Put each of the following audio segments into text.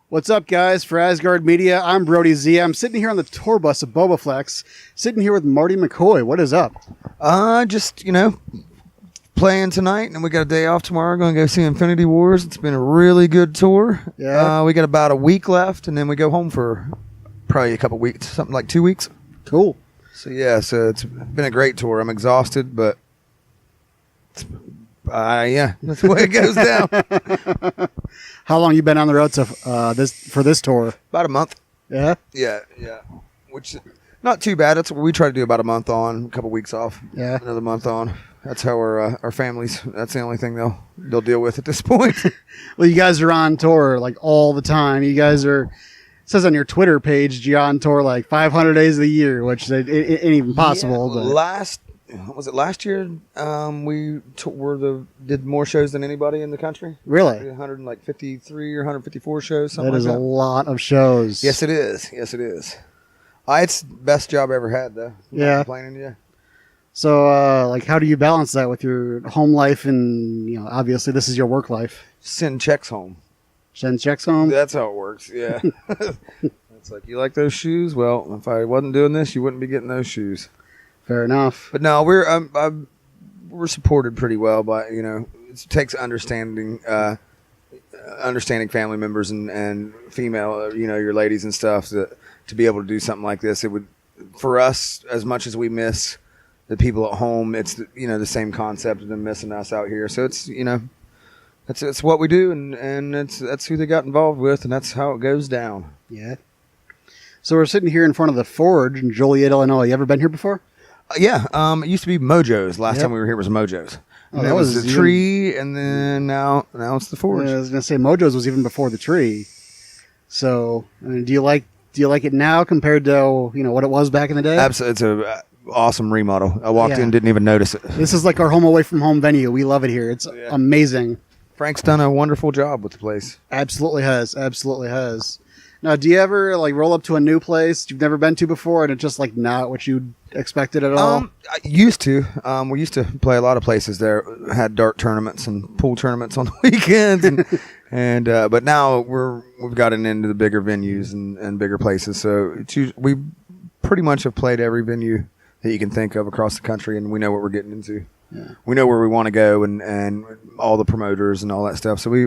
What's up, guys? For Asgard Media, I'm Brody Z. I'm sitting here on the tour bus of Bobaflex, sitting here with Marty McCoy. What is up? Just, playing tonight, and we got a day off tomorrow. Going to go see Infinity Wars. It's been a really good tour. Yeah. We got about a week left, and then we go home for probably a couple weeks, something like 2 weeks. Cool. So it's been a great tour. I'm exhausted, but that's the way it goes down. How long you been on the road to for this tour? About a month. Yeah. Yeah. Which not too bad. That's what we try to do. About a month on, a couple weeks off. Yeah. Another month on. That's how our families. That's the only thing they'll deal with at this point. Well, you guys are on tour like all the time. You guys are. It says on your Twitter page you're on tour like 500 days of the year, which it ain't even possible. Yeah, but last year? We did more shows than anybody in the country. Really? 153 or 154 shows. Something that is like that. A lot of shows. Yes, it is. It's the best job I ever had, though. I'm not complaining, yeah. So, how do you balance that with your home life and, obviously this is your work life? Send checks home. Send checks home? That's how it works, yeah. It's like, you like those shoes? Well, if I wasn't doing this, you wouldn't be getting those shoes. Fair enough. But no, we're supported pretty well by, it takes understanding family members and female, your ladies and stuff to be able to do something like this. It would, for us, as much as we miss the people at home, it's the same concept of them missing us out here. So it's it's what we do, and that's who they got involved with, and that's how it goes down. Yeah. So we're sitting here in front of the Forge in Joliet, Illinois. You ever been here before? Yeah. It used to be Mojo's. Last time we were here was Mojo's. Oh, that was the tree, and then now it's the Forge. I was gonna say Mojo's was even before the tree. So, do you like it now compared to what it was back in the day? Absolutely, it's a awesome remodel. I walked in, didn't even notice it. This is like our home away from home venue. We love it here. It's amazing. Frank's done a wonderful job with the place. Absolutely has. Now, do you ever roll up to a new place you've never been to before, and it's just not what you expected at all? I used to. We used to play a lot of places there. Had dart tournaments and pool tournaments on the weekends, and but now we've gotten into the bigger venues and bigger places. So we pretty much have played every venue that you can think of across the country, and we know what we're getting into. Yeah. We know where we want to go, and all the promoters and all that stuff. So we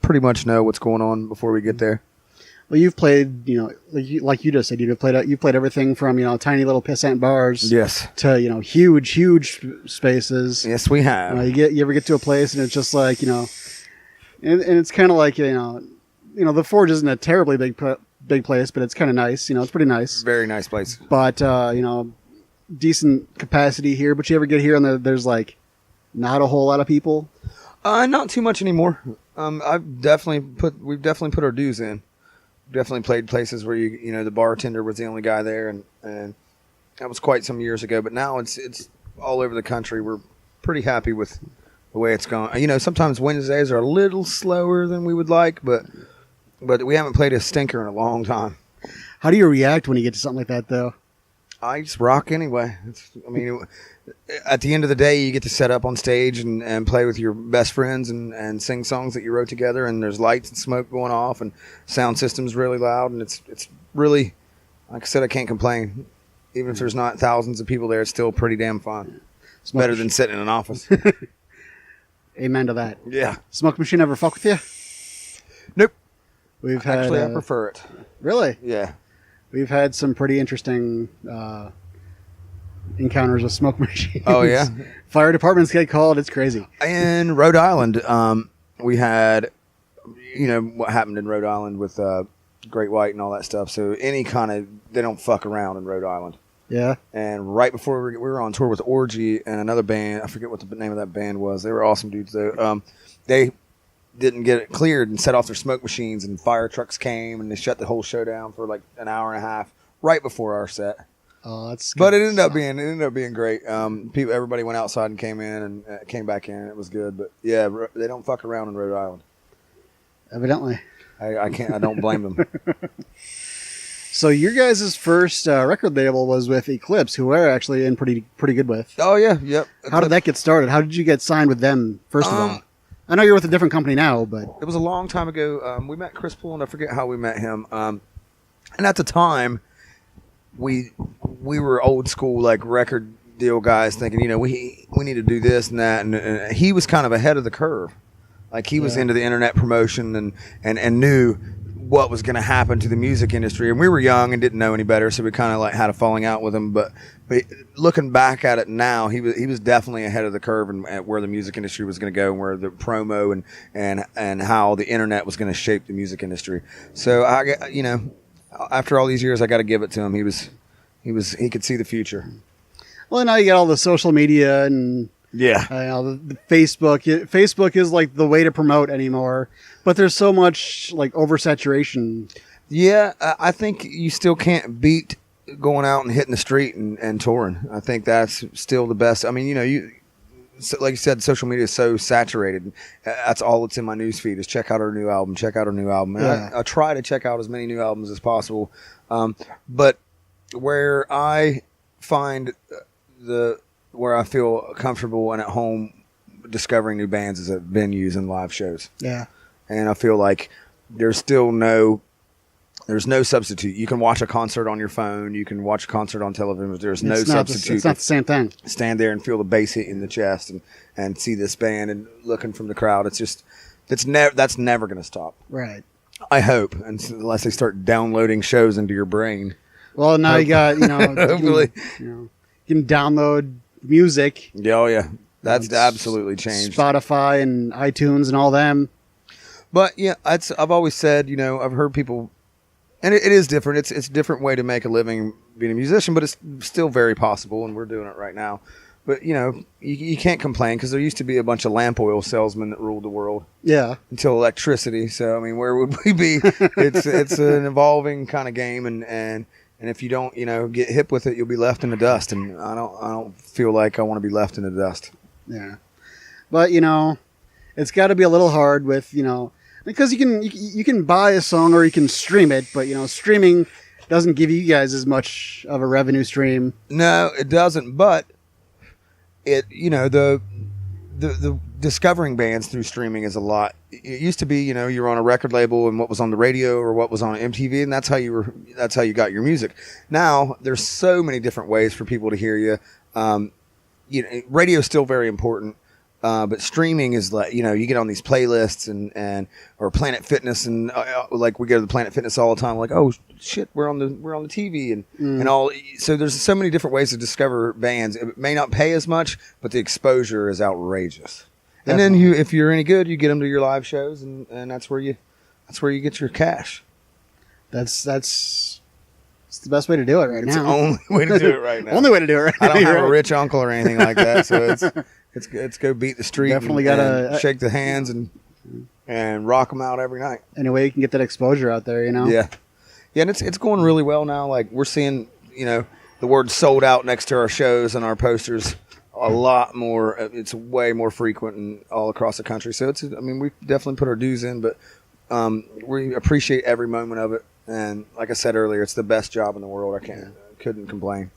pretty much know what's going on before we get there. Well, you've played, like you just said, you've played everything from tiny little pissant bars, yes, to huge spaces. Yes, we have. You ever get to a place and it's just and it's kind of like the Forge isn't a terribly big place, but it's kind of nice. It's pretty nice. Very nice place. But decent capacity here. But you ever get here and there's not a whole lot of people? Not too much anymore. We've definitely put our dues in. Definitely played places where the bartender was the only guy there, and that was quite some years ago. But now it's all over the country. We're pretty happy with the way it's gone. Sometimes Wednesdays are a little slower than we would like, but we haven't played a stinker in a long time. How do you react when you get to something like that, though? I just rock anyway. At the end of the day, you get to set up on stage and play with your best friends and sing songs that you wrote together, and there's lights and smoke going off, and sound system's really loud, and it's really, like I said, I can't complain. Even if there's not thousands of people there, it's still pretty damn fun. It's better than sitting in an office. Amen to that. Yeah. Smoke machine ever fuck with you? Nope. I prefer it. Really? Yeah. We've had some pretty interesting encounters with smoke machines. Oh, yeah? Fire departments get called. It's crazy. In Rhode Island, we had, what happened in Rhode Island with Great White and all that stuff. So they don't fuck around in Rhode Island. Yeah. And right before we were on tour with Orgy and another band, I forget what the name of that band was. They were awesome dudes, though. They didn't get it cleared and set off their smoke machines, and fire trucks came, and they shut the whole show down for like an hour and a half right before our set. Oh, that's good. But it ended up being great. Everybody went outside and came in and came back in. It was good. But yeah, they don't fuck around in Rhode Island. Evidently. I don't blame them. So your guys' first record label was with Eclipse, who we're actually in pretty good with. Oh yeah, yep. How did that get started? How did you get signed with them first of all? I know you're with a different company now, but it was a long time ago. We met Chris Poole, and I forget how we met him. And at the time, we were old school, like record deal guys, thinking, we need to do this and that, and he was kind of ahead of the curve. Like he was into the internet promotion and knew what was going to happen to the music industry, and we were young and didn't know any better, so we kind of like had a falling out with him. But looking back at it now, he was definitely ahead of the curve and at where the music industry was going to go, and where the promo and how the internet was going to shape the music industry. So after all these years, I got to give it to him. He could see the future. Well, now you got all the social media and the Facebook. Facebook is like the way to promote anymore, but there's so much like oversaturation. Yeah, I think you still can't beat going out and hitting the street and touring. I think that's still the best. I mean, like you said, social media is so saturated. That's all that's in my news feed is check out our new album, check out our new album. And I try to check out as many new albums as possible. But where I find where I feel comfortable and at home discovering new bands is at venues and live shows. Yeah. And I feel like there's no substitute. You can watch a concert on your phone. You can watch a concert on television. But there's no substitute. It's not the same thing. Stand there and feel the bass hit in the chest and see this band and looking from the crowd. That's never going to stop. Right. I hope, unless they start downloading shows into your brain. Well, now you got, hopefully, you can download music. Oh yeah, that's absolutely changed. Spotify and iTunes and all them. But yeah, I've always said, I've heard people, and it is different. It's a different way to make a living being a musician, but it's still very possible, and we're doing it right now. But you can't complain because there used to be a bunch of lamp oil salesmen that ruled the world. Yeah. Until electricity. So I mean, where would we be? It's an evolving kind of game, and if you don't get hip with it, you'll be left in the dust. And I don't feel like I want to be left in the dust. Yeah. But it's got to be a little hard with because you can buy a song or you can stream it, but streaming doesn't give you guys as much of a revenue stream. No, it doesn't. But it the discovering bands through streaming is a lot. It used to be you were on a record label and what was on the radio or what was on MTV, and that's how you got your music. Now there's so many different ways for people to hear you. Radio is still very important. But streaming is like, you get on these playlists or Planet Fitness and like we go to the Planet Fitness all the time. Like, oh shit, we're on the TV and all. So there's so many different ways to discover bands. It may not pay as much, but the exposure is outrageous. Definitely. And then if you're any good, you get them to your live shows and that's where you get your cash. It's the best way to do it right now. It's the only way to do it right now. Only way to do it right now. I don't have a rich uncle or anything like that, so it's go beat the street. Definitely gotta shake the hands and rock them out every night. Any way you can get that exposure out there, Yeah, and it's going really well now. Like we're seeing, the word sold out next to our shows and our posters a lot more. It's way more frequent and all across the country. So we definitely put our dues in, but we appreciate every moment of it. And like I said earlier, it's the best job in the world. Couldn't complain.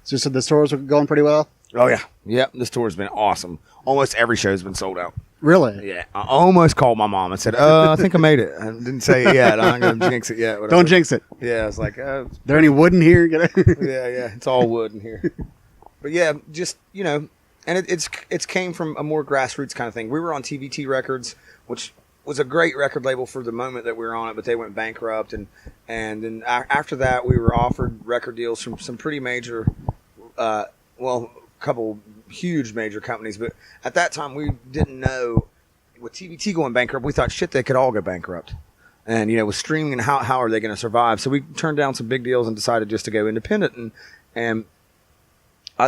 So the stores are going pretty well? Oh, yeah. Yep, this tour's been awesome. Almost every show's been sold out. Really? Yeah. I almost called my mom and said, I think I made it. I didn't say it yet. I'm not going to jinx it yet. Whatever. Don't jinx it. Yeah, I was like, there any wood in here? Yeah. It's all wood in here. But yeah, just, and it's came from a more grassroots kind of thing. We were on TVT Records, which was a great record label for the moment that we were on it, but they went bankrupt. And then after that, we were offered record deals from some pretty major, a couple huge major companies. But at that time, we didn't know, with TVT going bankrupt, we thought, shit, they could all go bankrupt. And, with streaming and how are they going to survive? So we turned down some big deals and decided just to go independent. And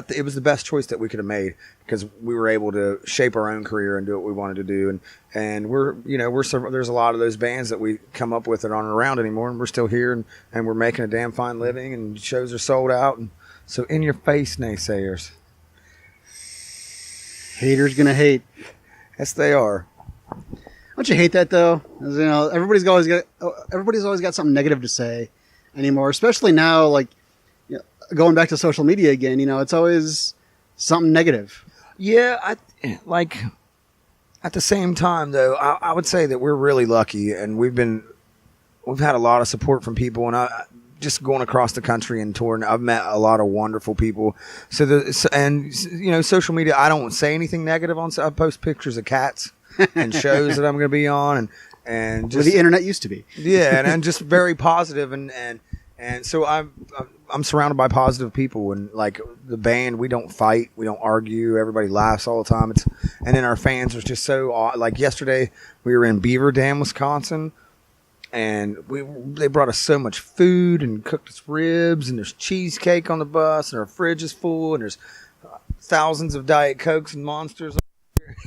it was the best choice that we could have made because we were able to shape our own career and do what we wanted to do. And there's a lot of those bands that we come up with that aren't around anymore, and we're still here and we're making a damn fine living, and shows are sold out. And so in your face, naysayers. Haters gonna hate. Yes, they are. Don't you hate that though? Everybody's always got something negative to say anymore, especially now. Like, going back to social media again, it's always something negative. Yeah, At the same time, though, I would say that we're really lucky, and we've had a lot of support from people, and just going across the country and touring, I've met a lot of wonderful people. And social media, I don't say anything negative on. I post pictures of cats and shows that I'm going to be on, and just where the internet used to be. Yeah, and just very positive, and so I'm surrounded by positive people, and like the band, we don't fight, we don't argue, everybody laughs all the time. And then our fans are just so, like yesterday we were in Beaver Dam, Wisconsin. And they brought us so much food and cooked us ribs, and there's cheesecake on the bus, and our fridge is full, and there's thousands of Diet Cokes and Monsters.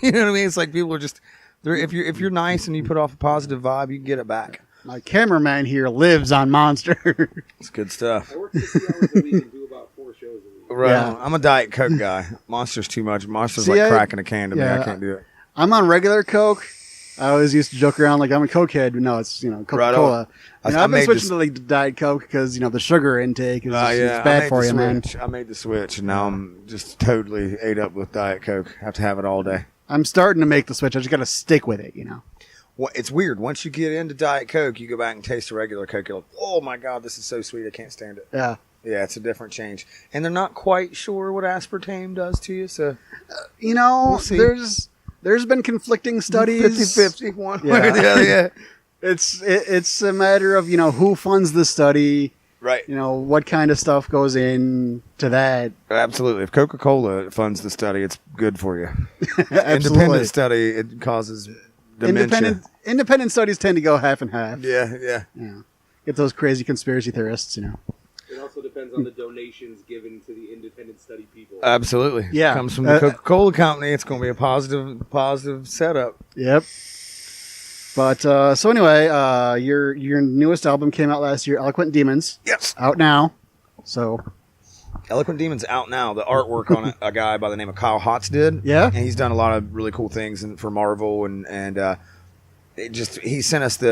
You know what I mean? It's like people are just, if you're nice and you put off a positive vibe, you can get it back. My cameraman here lives on Monster. It's good stuff. I work 60 hours a week and do about 4 shows a week. Right. Yeah. I'm a Diet Coke guy. Monster's too much. Monster's like cracking a can to me. I can't do it. I'm on regular Coke. I always used to joke around like I'm a Cokehead, but no, it's Coca-Cola. Right. I've been switching to like Diet Coke because the sugar intake is it's bad for you, man. I made the switch, and now I'm just totally ate up with Diet Coke. Have to have it all day. I'm starting to make the switch. I just got to stick with it, Well, it's weird. Once you get into Diet Coke, you go back and taste the regular Coke. You're like, oh my God, this is so sweet. I can't stand it. Yeah. Yeah, it's a different change. And they're not quite sure what aspartame does to you. So, we'll see. There's been conflicting studies. 50-50, one way or the other, yeah. It's a matter of, who funds the study. Right. What kind of stuff goes into that. Absolutely. If Coca-Cola funds the study, it's good for you. Independent study, it causes dementia. Independent studies tend to go half and half. Yeah. Get those crazy conspiracy theorists, It also depends on the donations given to the independent study people. Absolutely. Yeah. It comes from the Coca-Cola company. It's going to be a positive setup. Yep. But so anyway, your newest album came out last year, Eloquent Demons. Yes. Out now. So Eloquent Demons out now. The artwork on it, a guy by the name of Kyle Hotz did. Yeah. And he's done a lot of really cool things for Marvel, and he sent us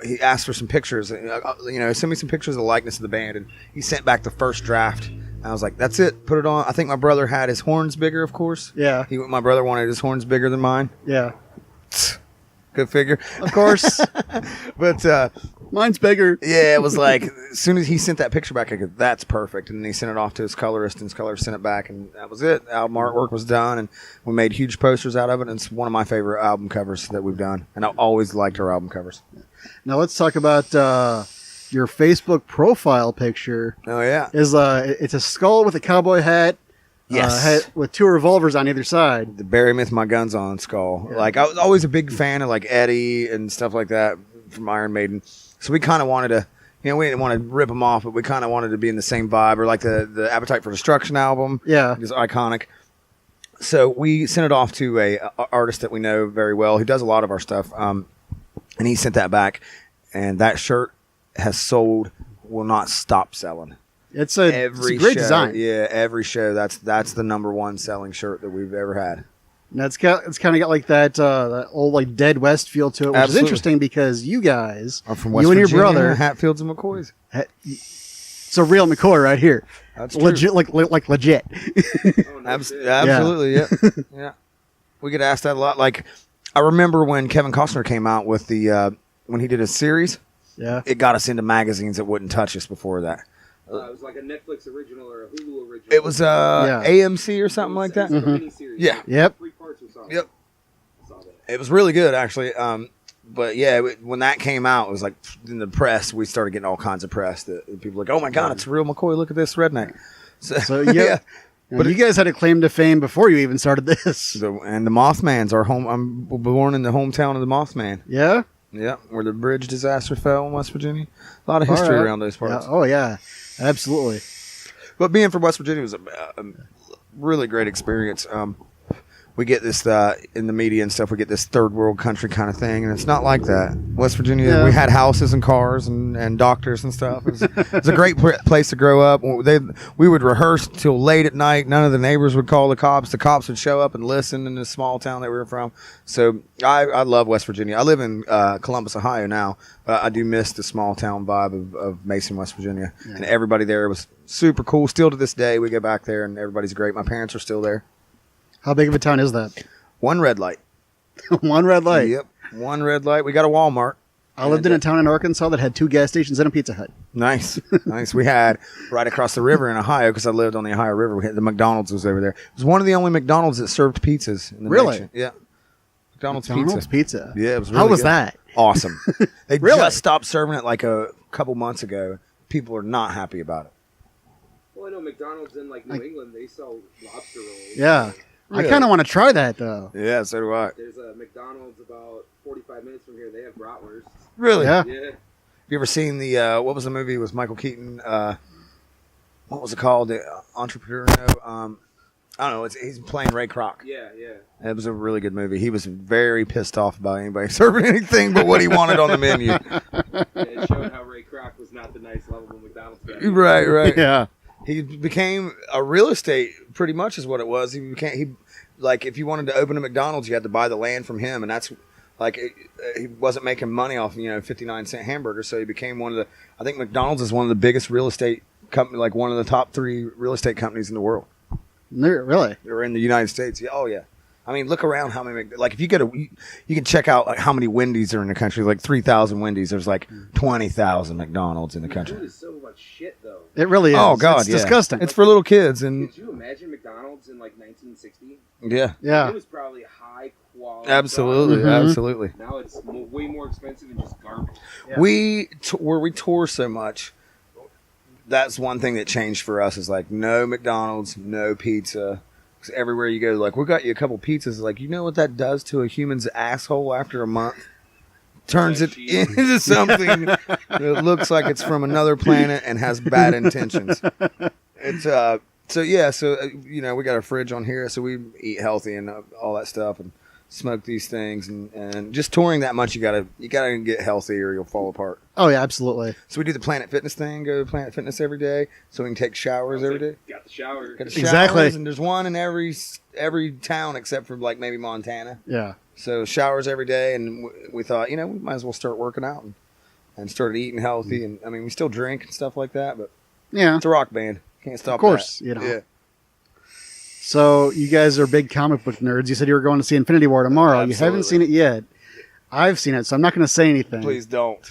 he asked for some pictures, send me some pictures of the likeness of the band, and he sent back the first draft. And I was like, that's it, put it on. I think my brother had his horns bigger, of course. Yeah. My brother wanted his horns bigger than mine. Yeah. Good figure. Of course. But mine's bigger. yeah, it was like, as soon as he sent that picture back, I go, that's perfect. And then he sent it off to his colorist, and his colorist sent it back, and that was it. The album artwork was done, and we made huge posters out of it, and it's one of my favorite album covers that we've done. And I always liked our album covers. Now let's talk about your Facebook profile picture. Oh, yeah. It's a skull with a cowboy hat. Yes. With 2 revolvers on either side. The Bury Me With My Guns On skull. Yeah. Like, I was always a big fan of like Eddie and stuff like that from Iron Maiden. So we kind of wanted to, we didn't want to rip them off, but we kind of wanted to be in the same vibe. Or like the Appetite for Destruction album. Yeah. Is iconic. So we sent it off to a artist that we know very well. He does a lot of our stuff. And he sent that back. And that shirt has sold, will not stop selling. It's a great design. Yeah, every show. That's the number 1 selling shirt that we've ever had. And it's kind of got like that old like Dead West feel to it, which is interesting because you guys are from West you and Virginia, your brother, Hatfields and McCoys. It's a real McCoy right here. That's true. Legit, like legit. Oh, no shit. Absolutely, yeah. Yeah. We get asked that a lot. Like, I remember when Kevin Costner came out with when he did his series. Yeah, it got us into magazines that wouldn't touch us before that. It was like a Netflix original or a Hulu original. It was AMC or something like that. It was a miniseries. Yeah. Yep. 3 parts or something. Yep. I saw that. It was really good, actually. But yeah, when that came out, it was like in the press, we started getting all kinds of press. That people were like, oh my God, it's real McCoy. Look at this redneck. So yeah. But you guys had a claim to fame before you even started this. And the Mothman's our home. I'm born in the hometown of the Mothman. Yeah? Yeah, where the bridge disaster fell in West Virginia. A lot of history around those parts. Yeah. Oh, yeah. Absolutely. But being from West Virginia was a really great experience. We get this, in the media and stuff, we get this third world country kind of thing, and it's not like that. West Virginia, we had houses and cars and doctors and stuff. It was a great place to grow up. We would rehearse till late at night. None of the neighbors would call the cops. The cops would show up and listen in the small town that we were from. So I love West Virginia. I live in Columbus, Ohio now, but I do miss the small town vibe of Mason, West Virginia. Yeah. And everybody there was super cool. Still to this day, we go back there, and everybody's great. My parents are still there. How big of a town is that? 1 red light. One red light. Yep, one red light. We got a Walmart. I lived in a town in Arkansas that had 2 gas stations and a Pizza Hut. Nice, nice. We had right across the river in Ohio, because I lived on the Ohio River. We had the McDonald's was over there. It was one of the only McDonald's that served pizzas in the Really? nation. Yeah, McDonald's Pizza. Yeah, it was. Really How was good. that? Awesome. They Really? just stopped serving it like a couple months ago. People are not happy about it. Well, I know McDonald's in like New England, they sell lobster rolls. Yeah. Really? I kind of want to try that, though. Yeah, so do I. There's a McDonald's about 45 minutes from here. They have bratwurst. Really? Yeah. Yeah. Have you ever seen the what was the movie with Michael Keaton? What was it called? The Entrepreneur? No, I don't know. He's playing Ray Kroc. Yeah. It was a really good movie. He was very pissed off about anybody serving anything but what he wanted on the menu. Yeah, it showed how Ray Kroc was not the nice, lovable McDonald's guy. Right. Yeah. He became a real estate, pretty much is what it was. He like, if you wanted to open a McDonald's, you had to buy the land from him, and that's like, he wasn't making money off 59-cent hamburgers, so he became one of the. I think McDonald's is one of the biggest real estate company, like one of the top 3 real estate companies in the world. Really? Or in the United States. Yeah, oh yeah. I mean, look around how many. Like, if you you can check out like how many Wendy's are in the country. Like 3,000 Wendy's. There's like 20,000 McDonald's in the country. Food is so much shit, though. It really is. Oh God, it's yeah. disgusting. It's for little kids, and Could you imagine McDonald's in like 1960? yeah, Yeah. It was probably high quality. absolutely, Mhm. absolutely. Now it's way more expensive and just garbage. Yeah. Where we tour so much, that's one thing that changed for us, is like no McDonald's, no pizza. 'Cause everywhere you go, like, we got you a couple pizzas. Like, you know what that does to a human's asshole after a month? Turns it into something that looks like it's from another planet and has bad intentions. It's we got a fridge on here, so we eat healthy and all that stuff, and smoke these things, and just touring that much, you gotta get healthy or you'll fall apart. Oh, yeah, absolutely. So we do the Planet Fitness thing, go to Planet Fitness every day, so we can take showers every day. Got the shower. Got the showers, Exactly. and there's one in every town except for like maybe Montana. Yeah. So showers every day, and we thought, we might as well start working out and started eating healthy. And I mean, we still drink and stuff like that, but Yeah. it's a rock band. Can't stop. Of course, that. Yeah. So you guys are big comic book nerds. You said you were going to see Infinity War tomorrow. Absolutely. You haven't seen it yet. I've seen it, so I'm not going to say anything. Please don't.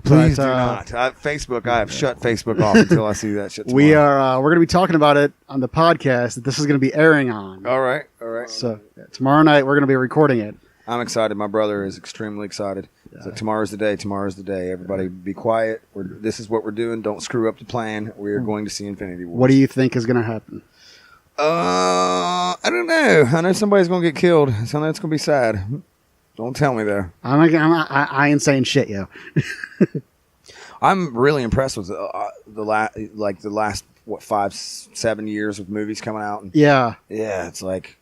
Please do But, not. Facebook. I have shut Facebook off until I see that shit. Tomorrow. We're going to be talking about it on the podcast that this is going to be airing on. All right. So tomorrow night we're going to be recording it. I'm excited. My brother is extremely excited. So tomorrow's the day. Tomorrow's the day. Everybody be quiet. This is what we're doing. Don't screw up the plan. We are going to see Infinity War. What do you think is going to happen? I don't know. I know somebody's going to get killed. So I know it's going to be sad. Don't tell me though. I ain't saying shit, yo. I'm really impressed with the last 5-7 years of movies coming out. And Yeah. yeah, it's like,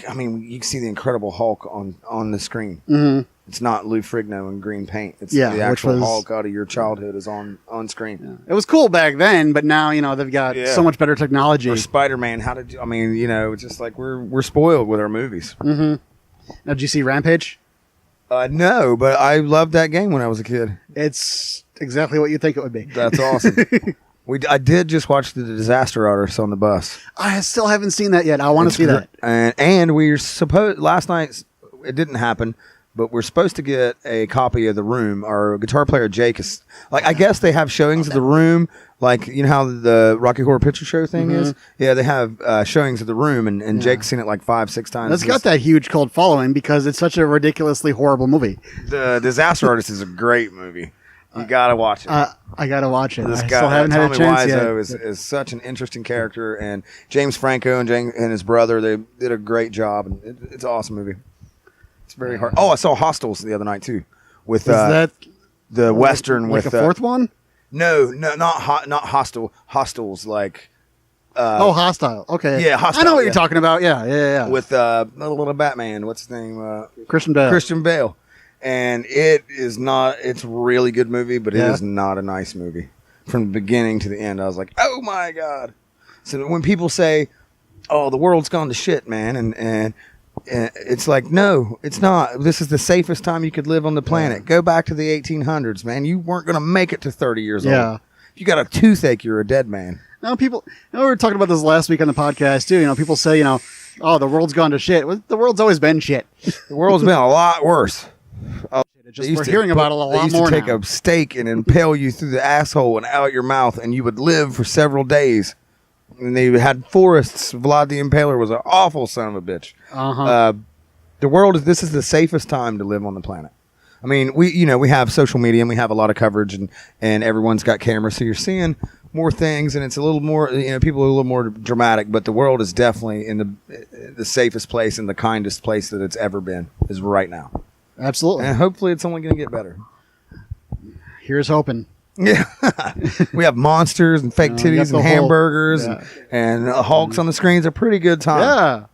I mean, you can see the Incredible Hulk on the screen. Mm-hmm. It's not Lou Ferrigno in green paint. It's Yeah, the which actual was- Hulk out of your childhood is on screen. Yeah. It was cool back then, but now they've got Yeah. so much better technology. Or Spider-Man. It's just like we're spoiled with our movies. Mm-hmm. Now, did you see Rampage? No, but I loved that game when I was a kid. It's exactly what you think it would be. That's awesome. I did just watch the Disaster Artist on the bus. I still haven't seen that yet. I want to see that. And we're supposed last night. It didn't happen, but we're supposed to get a copy of The Room. Our guitar player Jake is like, I guess they have showings of The Room, like you know how the Rocky Horror Picture Show thing is. Yeah, they have showings of The Room, and Jake's seen it like 5-6 times. It's got that huge cult following because it's such a ridiculously horrible movie. The Disaster Artist is a great movie. You gotta watch it. I gotta watch it. This I guy, still haven't had a Tommy chance Wiseau yet. is such an interesting character, and James Franco and his brother, they did a great job, and it's an awesome movie. It's very hard. Oh, I saw Hostels the other night too, with Is that the Western like with a fourth one? No, not Hostel. Hostels like. Hostile. Okay. Yeah, Hostile, I know what yeah. you're talking about. Yeah. With little Batman. What's his name? Christian Bale. Christian Bale. And it's a really good movie, but it Yeah. is not a nice movie. From the beginning to the end, I was like, oh my God. So when people say, oh, the world's gone to shit, man, and it's like, no, it's not. This is the safest time you could live on the planet. Go back to the 1800s, man. You weren't going to make it to 30 years Yeah. old. If you got a toothache, you're a dead man. Now we were talking about this last week on the podcast too. People say, Oh, the world's gone to shit. Well, the world's always been shit. The world's been a lot worse. We're hearing about it a lot more now. They used to take a stake and impale you through the asshole and out your mouth, and you would live for several days. And they had forests. Vlad the Impaler was an awful son of a bitch. The world this is the safest time to live on the planet. I mean, we have social media and we have a lot of coverage and everyone's got cameras, so you're seeing more things and it's a little more, people are a little more dramatic, but the world is definitely in the safest place and the kindest place that it's ever been is right now. Absolutely. And hopefully it's only going to get better. Here's hoping. Yeah. We have monsters and fake titties and hamburgers and hulks on the screens. A pretty good time. Yeah.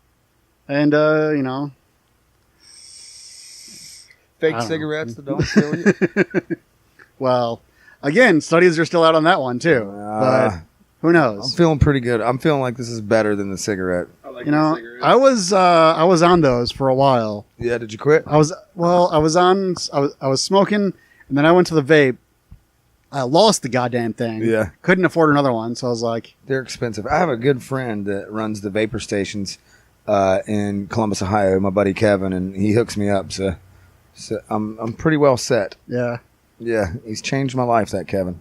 And, fake cigarettes that don't kill you. Well, again, studies are still out on that one too. But who knows? I'm feeling pretty good. I'm feeling like this is better than the cigarette. I like cigarettes. I was on those for a while. Yeah, did you quit? I was smoking, and then I went to the vape. I lost the goddamn thing. Yeah. Couldn't afford another one, so I was like, They're expensive. I have a good friend that runs the vapor stations in Columbus, Ohio, my buddy Kevin, and he hooks me up. So I'm pretty well set. yeah. Yeah, he's changed my life, that Kevin.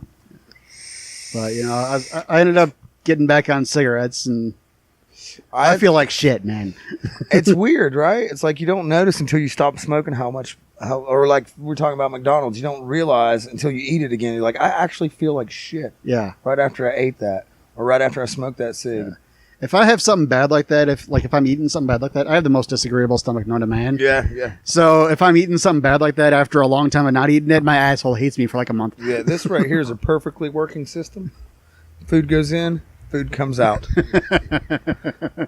But I ended up getting back on cigarettes, and I feel like shit, man. It's weird, right? It's like you don't notice until you stop smoking or like we're talking about McDonald's, you don't realize until you eat it again. You're like, I actually feel like shit. Yeah. Right after I ate that, or right after I smoked that cig. Yeah. If I have something bad like that, if I'm eating something bad like that, I have the most disagreeable stomach known to man. Yeah. So if I'm eating something bad like that after a long time of not eating it, my asshole hates me for like a month. Yeah, this right here is a perfectly working system. Food goes in, food comes out.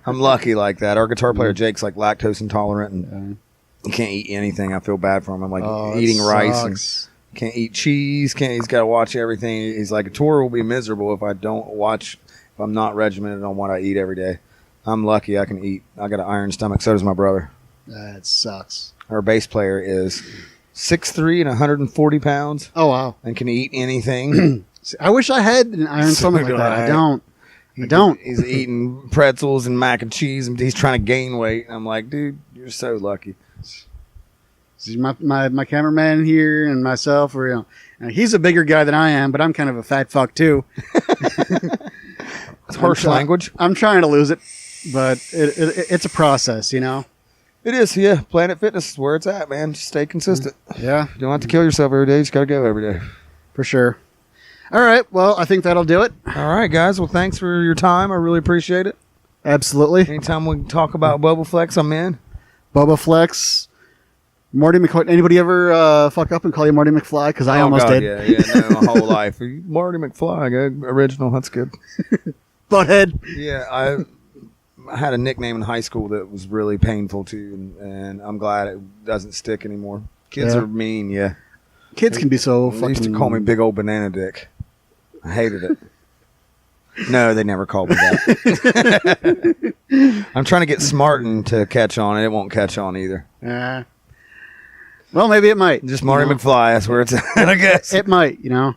I'm lucky like that. Our guitar player Jake's like lactose intolerant and he can't eat anything. I feel bad for him. I'm like eating rice and can't eat cheese. He's got to watch everything. He's like, a tour will be miserable if I don't watch. If I'm not regimented on what I eat every day. I'm lucky I can eat. I got an iron stomach. So does my brother. That sucks. Our bass player is 6'3" and 140 pounds. Oh, wow. And can eat anything. I wish I had an iron stomach like that. I don't. He's eating pretzels and mac and cheese, and he's trying to gain weight. I'm like, dude, you're so lucky. See, my cameraman here and myself, he's a bigger guy than I am, but I'm kind of a fat fuck too. It's harsh language. I'm trying to lose it, but it's a process, It is, yeah. Planet Fitness is where it's at, man. Just stay consistent. Yeah. You don't have to kill yourself every day. You just got to go every day. For sure. All right. Well, I think that'll do it. All right, guys. Well, thanks for your time. I really appreciate it. Absolutely. Anytime we talk about Bobaflex, I'm in. Bobaflex. Marty McCoy. Anybody ever fuck up and call you Marty McFly? Because I almost did. Yeah, my whole life. Marty McFly, good. Original. That's good. Butthead. Yeah, I had a nickname in high school that was really painful too, and I'm glad it doesn't stick anymore. Kids are mean, yeah. Kids can be so They fucking... used to call me Big Old Banana Dick. I hated it. No, they never called me that. I'm trying to get Smartin to catch on, and it won't catch on either. Well, maybe it might. Just Marty McFly, that's where it's at, I guess. It might, All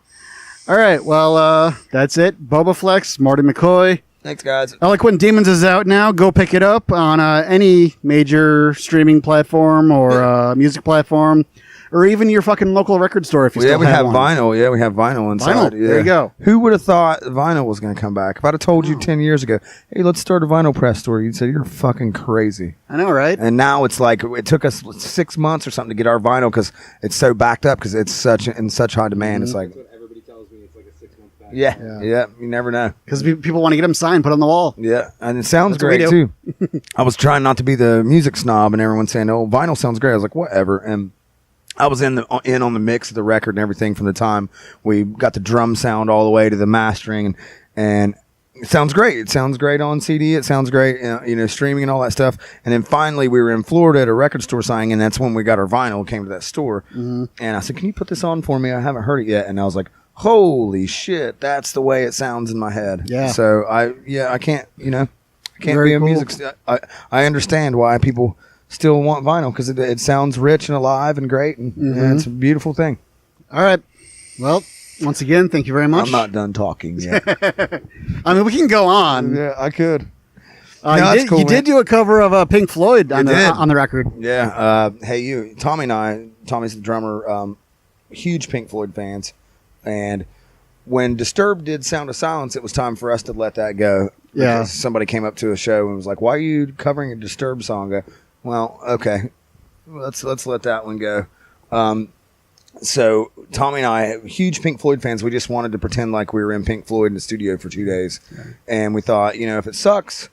right, well, that's it. Bobaflex, Marty McCoy. Thanks, guys. Eloquent Demons is out now. Go pick it up on any major streaming platform or music platform, or even your fucking local record store if you still have one. Vinyl. Yeah, we have vinyl inside. Vinyl. Yeah. There you go. Who would have thought vinyl was going to come back? If I'd have told you 10 years ago, hey, let's start a vinyl press store, you'd say, you're fucking crazy. I know, right? And now it's like, it took us 6 months or something to get our vinyl because it's so backed up because it's in such high demand. It's like... Yeah, you never know. Because people want to get them signed, put on the wall. Yeah, and it sounds great, too. I was trying not to be the music snob, and everyone saying, oh, vinyl sounds great. I was like, whatever. And I was in on the mix of the record and everything from the time we got the drum sound all the way to the mastering, and it sounds great. It sounds great on CD. It sounds great, streaming and all that stuff. And then finally, we were in Florida at a record store signing, and that's when we got our vinyl, came to that store. Mm-hmm. And I said, can you put this on for me? I haven't heard it yet. And I was like, holy shit, that's the way it sounds in my head. Yeah. So I can't, I can't Very be a cool. music. I understand why people still want vinyl because it sounds rich and alive and great, and it's a beautiful thing. All right. Well, once again, thank you very much. I'm not done talking yet. I mean, we can go on. Yeah, I could. No, that's cool, you man. did do a cover of Pink Floyd on did. the record. Yeah. Hey, you. Tommy's the drummer. Huge Pink Floyd fans. And when Disturbed did Sound of Silence, it was time for us to let that go. Yeah. Because somebody came up to a show and was like, "Why are you covering a Disturbed song?" I go, well, okay. Let's let that one go. So Tommy and I, huge Pink Floyd fans, we just wanted to pretend like we were in Pink Floyd in the studio for 2 days. And we thought, if it sucks,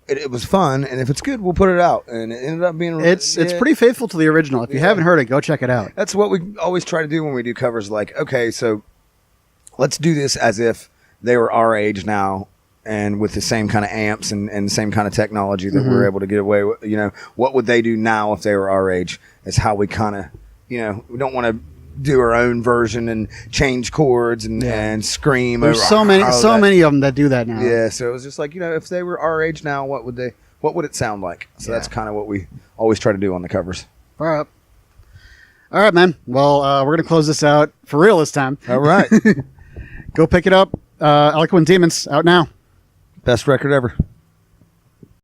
it was fun, and if it's good, we'll put it out. And it ended up being... It's pretty faithful to the original. If you haven't heard it, go check it out. That's what we always try to do when we do covers. Like, okay, so let's do this as if they were our age now, and with the same kind of amps and the same kind of technology that we're able to get away with. What would they do now if they were our age? Is how we kind of, we don't want to do our own version and change chords and scream. There's so many of them that do that now. Yeah, so it was just like, if they were our age now, what would it sound like? So that's kind of what we always try to do on the covers. All right, man. Well, we're going to close this out for real this time. All right. Go pick it up. Eloquent Demons, out now. Best record ever.